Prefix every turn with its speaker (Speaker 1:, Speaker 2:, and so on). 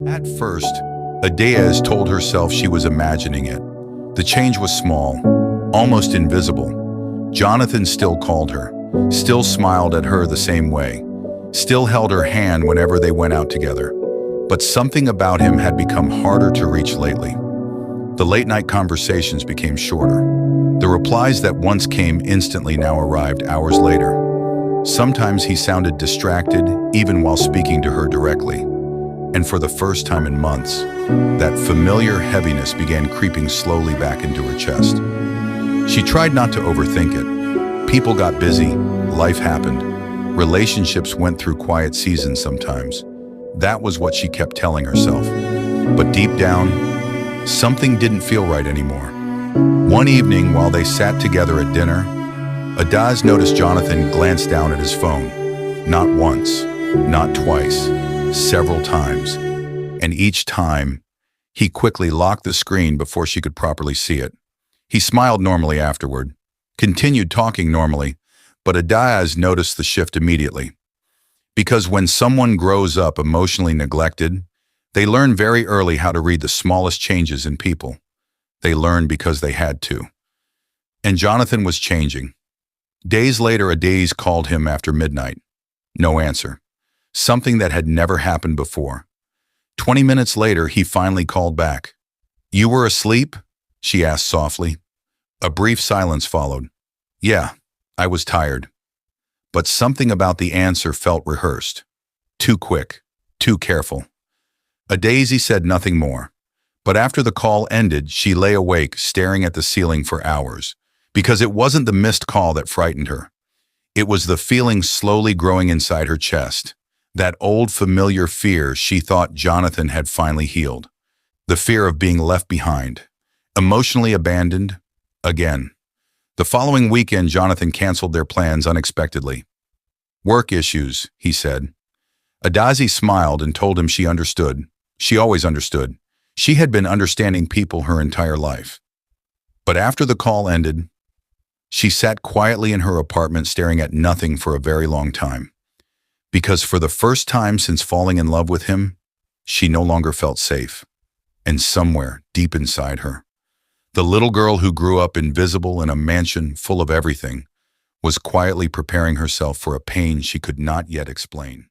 Speaker 1: At first, Adaeze told herself she was imagining it. The change was small, almost invisible. Jonathan still called her, still smiled at her the same way, still held her hand whenever they went out together. But something about him had become harder to reach lately. The late-night conversations became shorter. The replies that once came instantly now arrived hours later. Sometimes he sounded distracted, even while speaking to her directly. And for the first time in months, that familiar heaviness began creeping slowly back into her chest. She tried not to overthink it. People got busy, life happened. Relationships went through quiet seasons sometimes. That was what she kept telling herself. But deep down, something didn't feel right anymore. One evening, while they sat together at dinner, Adaeze noticed Jonathan glance down at his phone. Not once, not twice, several times. And each time, he quickly locked the screen before she could properly see it. He smiled normally afterward, continued talking normally, but Adaeze noticed the shift immediately. Because when someone grows up emotionally neglected, they learn very early how to read the smallest changes in people. They learn because they had to. And Jonathan was changing. Days later, Adaeze called him after midnight. No answer. Something that had never happened before. 20 minutes later, he finally called back. "You were asleep?" she asked softly. A brief silence followed. "Yeah, I was tired." But something about the answer felt rehearsed. Too quick, too careful. Adaeze said nothing more. But after the call ended, she lay awake, staring at the ceiling for hours. Because it wasn't the missed call that frightened her. It was the feeling slowly growing inside her chest. That old familiar fear she thought Jonathan had finally healed. The fear of being left behind. Emotionally abandoned. Again. The following weekend, Jonathan canceled their plans unexpectedly. "Work issues," he said. Adaeze smiled and told him she understood. She always understood. She had been understanding people her entire life. But after the call ended, she sat quietly in her apartment staring at nothing for a very long time. Because for the first time since falling in love with him, she no longer felt safe. And somewhere deep inside her, the little girl who grew up invisible in a mansion full of everything was quietly preparing herself for a pain she could not yet explain.